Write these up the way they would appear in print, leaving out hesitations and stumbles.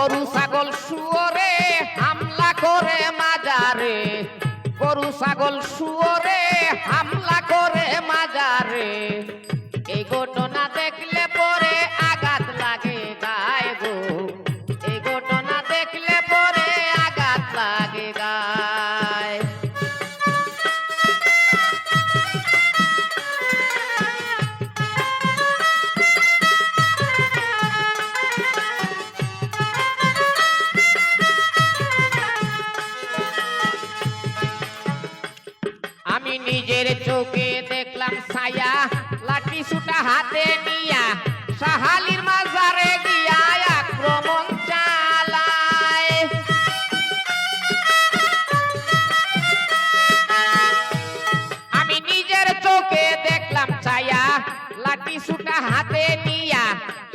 গরু ছাগল শুয়োরে হামলা করে মাজারে, গরু ছাগল শুয়োরে হামলা করে মাজারে। এই ঘটনা দেখলে পরে আঘাত লাগে গায়ে গো, এই ঘটনা দেখলে পরে আঘাত লাগে গায়ে। আমি নিজের চোখে দেখলাম ছায়া, লাঠি সুটা হাতে নিয়া সাহালির মাজারে গিয়া আক্রমণ চালায়। আমি নিজের চোখে দেখলাম ছায়া, লাঠি সুটা হাতে নিয়া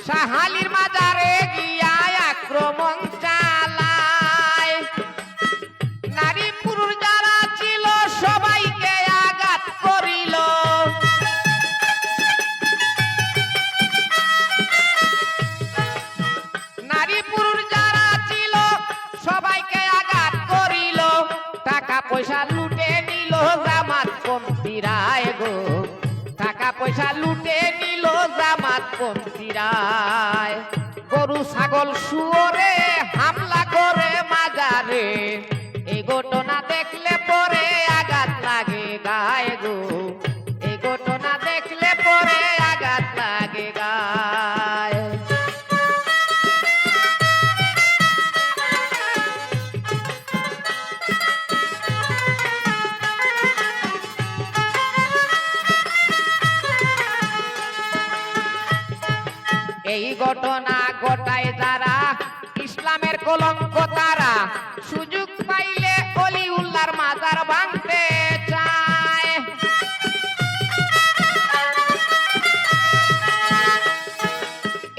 সাহালির মাজারে গিয়া আক্রমণ চালায়। নারী পুরুষ যারা ছিল সবাইকে আঘাত করিল, নারী পুরুষ যারা ছিল সবাইকে আঘাত করিল। টাকা পয়সা লুটে নিল জামাত পন্থীরায় গো, টাকা পয়সা লুটে নিল জামাত পন্থীরায়। গরু ছাগল শুয়োরে হামলা করে মাজারে, এই ঘটনা দেখলে পরে আঘাত লাগে গায়ে গো, এই ঘটনা দেখলে পরে আঘাত লাগে গায়ে। এই ঘটনা ঘটায় যারা ইসলামের কলঙ্ক তারা, সুযোগ পাইলে অলিউল্লাহর মাজার ভাঙতে চায়।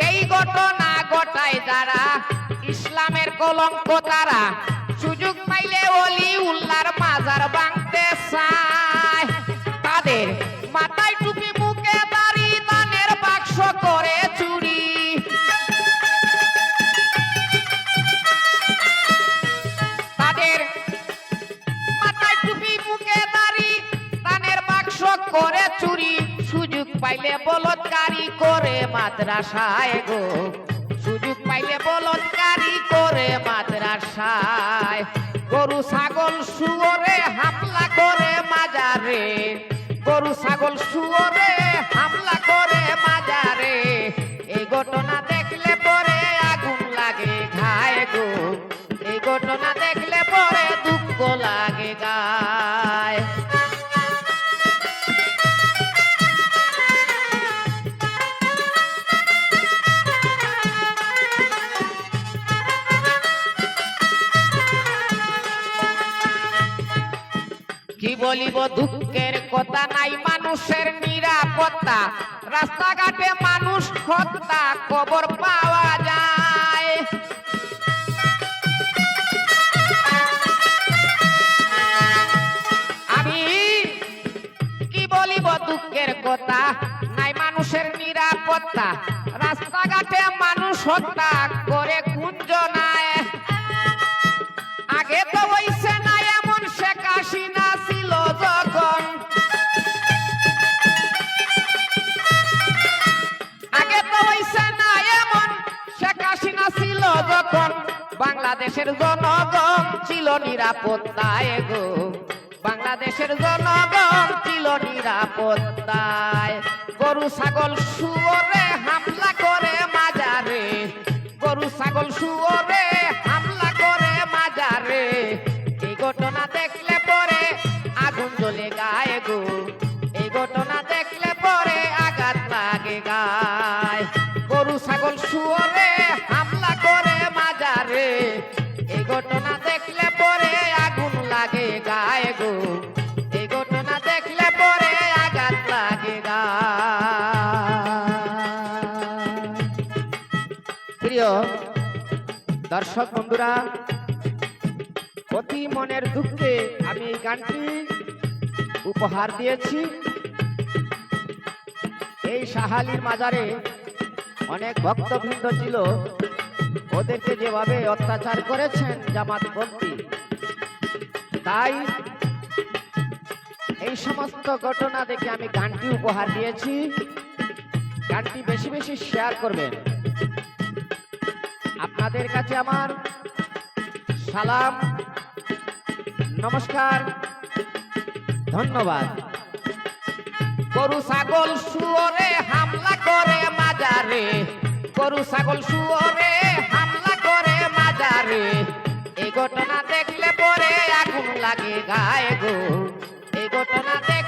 এই ঘটনা ঘটায় যারা ইসলামের কলঙ্ক তারা, সুযোগ পাইলে অলিউল্লাহর মাজার ভাঙতে চায়। তাদের মাথায় টুপি মুখে দাড়ি দানের বাক্স করে চুরি, তাদের মাথায় টুপি মুখে দাড়ি দানের বাক্স করে চুরি। সুযোগ পাইলে বলৎকারী করে মাদ্রাসায় গো, সুযোগ পাইলে বলৎকারী করে মাদ্রাসায়। গরু ছাগল শুয়োরে হামলা করে মাজারে, গরু ছাগল শুয়োরে হামলা করে মাজারে। এই ঘটনা দেখলে পরে আগুন লাগে গায়ে গো, এই ঘটনা দেখলে পরে দুঃখ লাগে গায়ে। কি বলিব দুঃখের কথা, নাই মানুষের নিরাপত্তা, রাস্তাঘাটে মানুষ হত্যা খবর পাওয়া যায়। আমি কি বলিব দুঃখের কথা, নাই মানুষের নিরাপত্তা, রাস্তাঘাটে মানুষ হত্যা করে কুঞ্জনায়। আগে তো হইছে না এমন, শেখ হাসিনা ছিল যখন, আগে তো হইছে না এমন, শেখ হাসিনা ছিল যখন। বাংলাদেশের জনগণ ছিল নিরাপত্তায় গো, বাংলাদেশের জনগণ ছিল নিরাপত্তায়। গরু ছাগল শুয়োরে হামলা করে মাজারে, গরু ছাগল শুয়োরে হামলা করে মাজারে। এই ঘটনা দেখলে পরে আগুন জ্বলে গায়ে গো, এই ঘটনা দেখলে পরে আঘাত লাগে গায়ে। গরু ছাগল শুয়োরে হামলা করে মাজারে, এই ঘটনা দেখলে পরে আগুন লাগে গায়ে গো, এই ঘটনা দেখলে পরে আঘাত লাগে গায়ে। প্রিয় দর্শক বন্ধুরা, অতি মনের দুঃখে আমি এই গানটি উপহার দিয়েছি। এই সাহালির মাজারে অনেক ভক্তবৃন্দ ছিল, ওদেরকে যেভাবে অত্যাচার করেছেন জামাতপন্থী, তাই এই সমস্ত ঘটনা দেখে আমি গানটি উপহার দিয়েছি। গানটি বেশি বেশি শেয়ার করবেন। আপনাদের কাছে আমার সালাম, নমস্কার, ধন্যবাদ। গরু ছাগল শুয়োরে হামলা করে মাজারে, গরু ছাগল শুয়োরে হামলা করে মাজারে, এই ঘটনা দেখলে পরে আগুন লাগে গায়ে গো, এই ঘটনা দেখ